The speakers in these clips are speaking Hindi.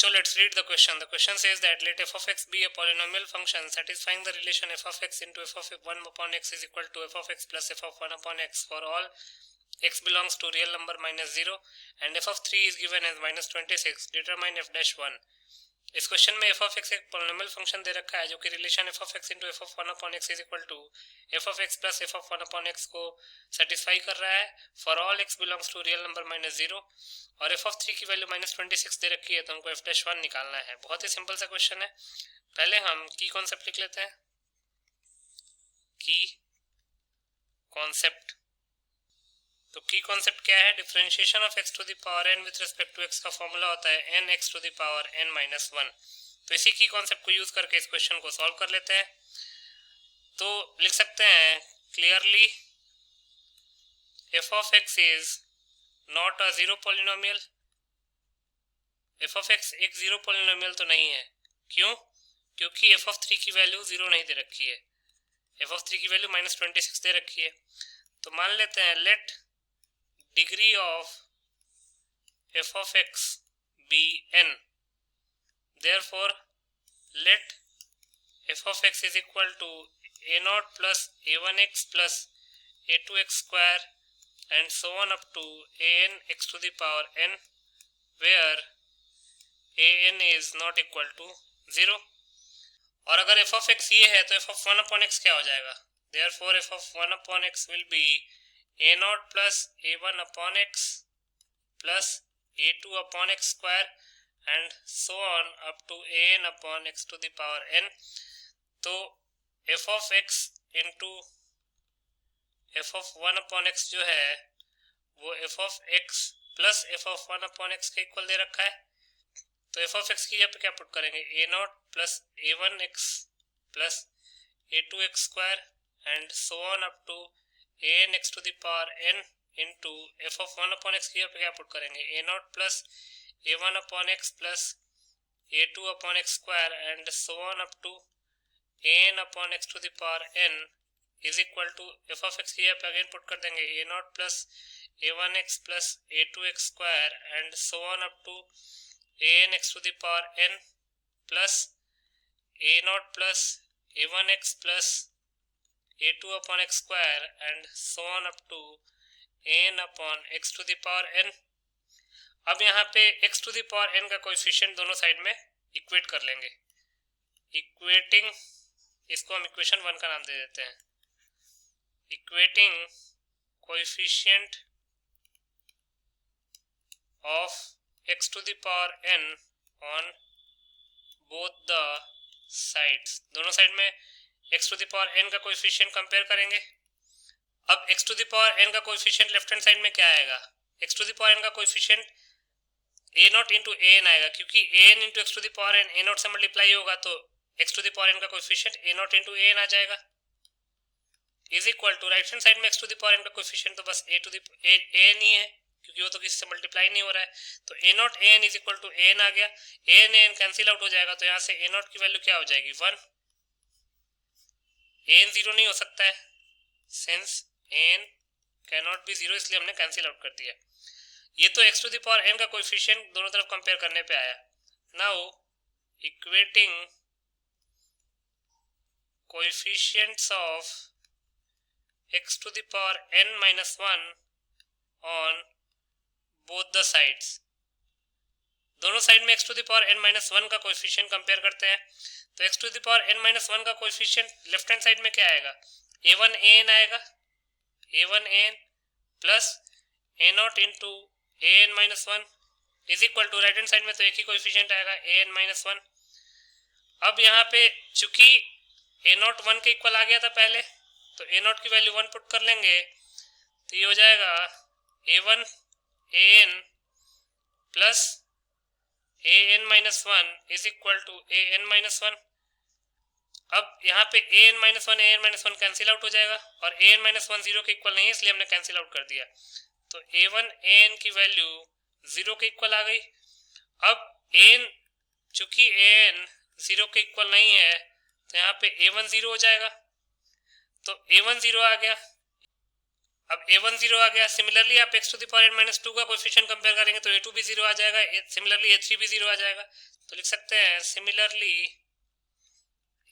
so let's read the question. The question says that let f of x be a polynomial function satisfying the relation f of x into f of 1 upon x is equal to f of x plus f of 1 upon x for all x belongs to real number minus 0 and f of 3 is given as minus 26. Determine f dash 1. इस क्वेश्चन में f of x एक पोलिनोमियल फंक्शन दे रखा है जो कि relation f of x into f of 1 upon x is equal to f of x plus f of 1 upon x को सेटिस्फाई कर रहा है for all x belongs to real number minus 0 और f of 3 की वैल्यू माइनस 26 दे रखी है तो हमको f dash 1 निकालना है। बहुत ही सिंपल सा क्वेश्चन है। पहले हम की कॉन्सेप्ट लिख लेते हैं। की कॉन्सेप्ट, तो की कॉन्सेप्ट क्या है? Differentiation of x to the power n with respect to x का फॉर्मूला होता है n x to the power n minus 1। तो इसी की कॉन्सेप्ट को यूज करके इस क्वेश्चन को सॉल्व कर लेते हैं। तो लिख सकते हैं clearly f of x is not a zero polynomial. f of x एक जीरो पोलिनोमियल तो नहीं है। क्यों? क्योंकि f of 3 की वैल्यू जीरो नहीं दे रखी है। f of 3 की वैल्यू माइनस 26 दे रखी है। तो मान लेते हैं let degree of f of x be n, therefore let f of x is equal to a0 plus a1x plus a2x square and so on up to an x to the power n where an is not equal to 0। और अगर f of x ये है तो f of 1 upon x क्या हो जाएगा? Therefore f of 1 upon x will be a0 plus a1 upon x plus a2 upon x square and so on up to an upon x to the power n। तो f of x into f of 1 upon x जो है वो f of x plus f of 1 upon x के इक्वल दे रखा है। तो f of x की जगह पे क्या पुट करेंगे? a0 plus a1x plus a2x square and so on up to an x to the power n into f of 1 upon x की जगह पे क्या पुट करेंगे? a0 plus a1 upon x plus a2 upon x square and so on up to an upon x to the power n is equal to f of x की जगह पे अगेन पुट कर देंगे a0 plus a1x plus a2x square and so on up to an x to the power n plus a0 plus a1x plus a2 upon x square and so on up to n upon x to the power n। अब यहाँ पे x to the power n का कोएफिशिएंट दोनों साइड में इक्वेट कर लेंगे। इक्वेटिंग, इसको हम इक्वेशन 1 का नाम दे देते हैं। Equating coefficient of x to the power n on both the sides, दोनों साइड में x to the power n का कोएफिशिएंट कंपेयर करेंगे। अब x to the power n का कोएफिशिएंट लेफ्ट हैंड साइड में क्या आएगा? x to the power n का कोएफिशिएंट a0 into an आएगा क्योंकि an into x to the power n a0 से मल्टीप्लाई होगा तो x to the power n का कोएफिशिएंट a0 into an आ जाएगा is equal to right hand side में x to the power n का कोएफिशिएंट तो बस a to the an ही है क्योंकि वो तो किसी से मल्टीप्लाई नहीं हो रहा है। तो a0 an is equal to an आ गया। an कैंसिल आउट हो जाएगा तो यहाँ से a0 की वैल्यू क्या हो जाएगी? 1। an जीरो नहीं हो सकता है since an cannot be zero, इसलिए हमने कैंसिल आउट कर दिया। ये तो x to the power n का कोएफिशिएंट दोनों तरफ कंपेयर करने पे आया। Now equating coefficients of x to the power n minus 1 on both the sides, दोनों साइड में x to the power n minus 1 का कोएफिशिएंट कंपेयर करते हैं। तो x to the power n minus 1 का कोएफिशिएंट लेफ्ट हैंड साइड में क्या आएगा? a1 an आएगा, a1 an plus a0 into an minus 1 is equal to right hand side में तो एक ही कोएफिशिएंट आएगा an minus 1। अब यहाँ पे चूंकि a0 1 के इक्वल आ गया था पहले तो a0 की वैल्यू 1 पुट कर लेंगे तो ये हो जाएगा a1 an plus an minus 1 is equal to an minus 1। अब यहाँ पे an minus 1 कैंसिल आउट हो जाएगा और an minus 1 जीरो के इक्वल नहीं है इसलिए हमने कैंसिल आउट कर दिया। तो a1 an की वैल्यू जीरो के इक्वल आ गई। अब an चूंकि an जीरो के इक्वल नहीं है तो यहाँ पे a1 जीरो हो जाएगा तो a1 जीरो आ गया। अब a1 जीरो आ गया। सिमिलरली आप x to the power n minus 2 का कोएफिशिएंट कंपेयर करेंगे तो a2 भी जीरो आ जाएगा, सिमिलरली a3 भी जीरो आ जाएगा। तो लिख सकते हैं similarly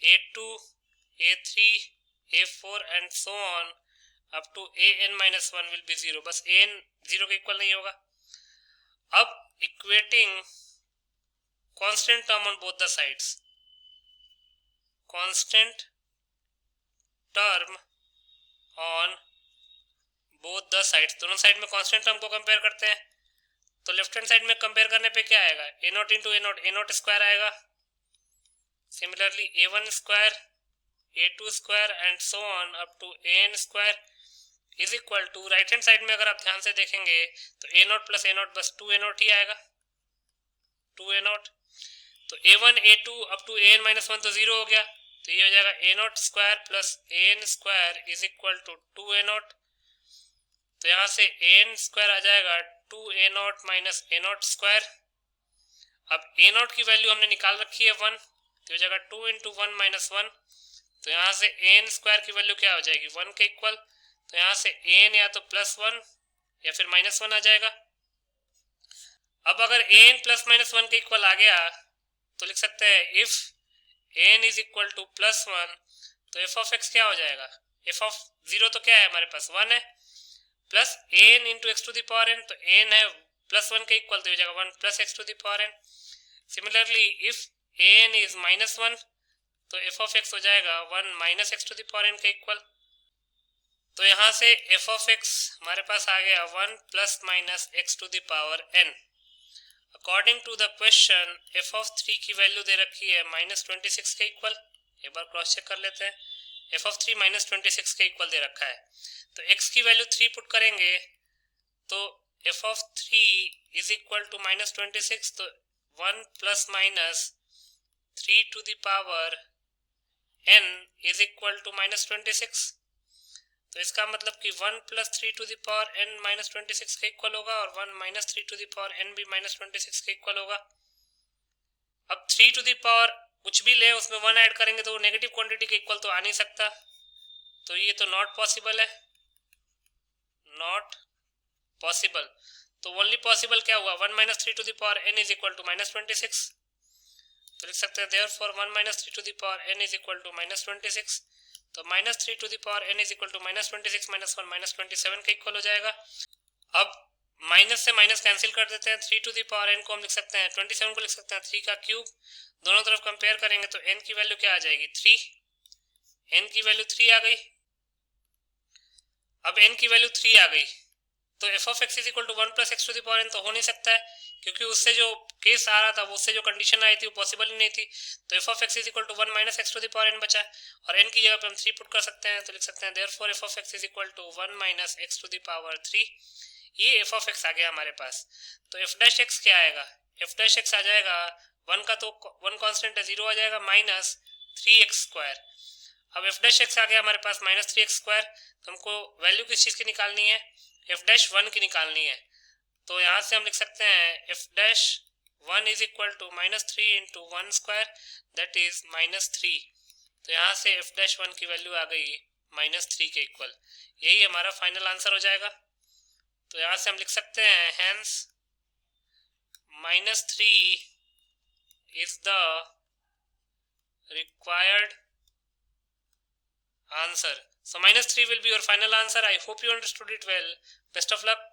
A2, A3, A4 and so on up to an-1 will be 0. बस an 0 के इक्वल नहीं होगा. अब equating constant term on both the sides, constant term on both the sides, दोनों साइड में कांस्टेंट टर्म को कंपेयर करते हैं. तो लेफ्ट हैंड साइड में कंपेयर करने पे क्या आएगा, a naught into a naught square आएगा. Similarly a1 square, a2 square and so on up to an square is equal to, right hand side में अगर आप ध्यान से देखेंगे तो a not plus a not बस 2a नॉट ही आएगा, 2a नॉट. तो a1 a2 up to an-1 तो 0 हो गया, तो ये हो जाएगा a not square plus an square is equal to 2a not. तो यहाँ से an स्क्वायर आ जाएगा 2a not minus a not square. अब a नॉट की वैल्यू हमने निकाल रखी है 1, तो हो जाएगा 2 इंटू 1 माइनस 1. तो यहाँ से an स्क्वायर की वैल्यू क्या हो जाएगी, 1 के इक्वल. तो यहाँ से an या तो प्लस 1 या फिर माइनस 1 आ जाएगा. अब अगर an प्लस माइनस 1 के इक्वल आ गया तो लिख सकते हैं if an is equal two plus 1, तो एफ ऑफ एक्स क्या हो जाएगा, एफ ऑफ 0 तो क्या है हमारे पास 1 है, plus an into x to the power n. तो an है प्लस 1 के इक्वल, तो हो जाएगा 1 plus x to the power n. Similarly if an is minus 1, तो एफ ऑफ एक्स हो जाएगा 1 minus x to the power n के इक्वल. तो यहाँ से एफ ऑफ एक्स हमारे पास आ गया 1 plus minus x to the power n. According to the question f of 3 की वैल्यू दे रखी है -26 के इक्वल. एक बार क्रॉस चेक कर लेते हैं. एफ ऑफ 3 -26 के इक्वल दे रखा है, तो x की वैल्यू 3 पुट करेंगे तो f of 3 is equal to -26, तो 1 plus minus 3 to the power n is equal to -26. तो इसका मतलब कि 1 plus 3 to the power n -26 के इक्वल होगा और 1 minus 3 to the power n भी -26 के इक्वल होगा. अब 3 टू द पावर कुछ भी ले उसमें 1 ऐड करेंगे तो नेगेटिव क्वांटिटी के इक्वल तो आ नहीं सकता, तो ये तो नॉट पॉसिबल है, नॉट पॉसिबल. तो ओनली पॉसिबल क्या हुआ, 1 minus 3 to the power n is equal to -26. तो लिख सकते हैं therefore 1 minus 3 to the power n is equal to -26. तो -3 to the power n is equal to -26 minus 1 -27 के इक्वल हो जाएगा. अब माइनस से माइनस कैंसिल कर देते हैं. 3 टू द पावर n को हम लिख सकते हैं 27 को लिख सकते हैं 3 का क्यूब. दोनों तरफ कंपेयर करेंगे तो n की वैल्यू क्या आ जाएगी 3, n की वैल्यू 3 आ गई. अब n की वैल्यू 3 आ गई तो f of x is equal to 1 plus x to the power n तो हो नहीं सकता है, क्योंकि उससे जो केस आ रहा था उससे जो कंडीशन आई थी वो पॉसिबल ही नहीं थी. तो f of x is equal to 1 minus x to the power n बचा और n की जगह पे हम 3 पुट कर सकते हैं. तो लिख सकते हैं therefore f of x is equal to 1 minus x to the power 3. ये एफ ऑफ एक्स आ गया हमारे पास. तो एफ डैश एक्स क्या आएगा, एफ डैश एक्स आ जाएगा 1 का तो 1 कांस्टेंट है 0 आ जाएगा माइनस 3x स्क्वायर. अब एफ डैश एक्स आ गया हमारे पास -3x स्क्वायर. तो हमको वैल्यू किस चीज़ की निकालनी है, एफ डैश 1 की निकालनी है. तो यहाँ से हम लिख सकते हैं f dash 1 is equal to -3 into 1 square that is -3. तो यहाँ से एफ डैश 1 की वैल्यू आ गई -3 के इक्वल. यही हमारा फाइनल आंसर हो जाएगा. तो यहाँ से हम लिख सकते हैं hence -3 is the required answer. So -3 will be your final answer. I hope you understood it well. Best of luck.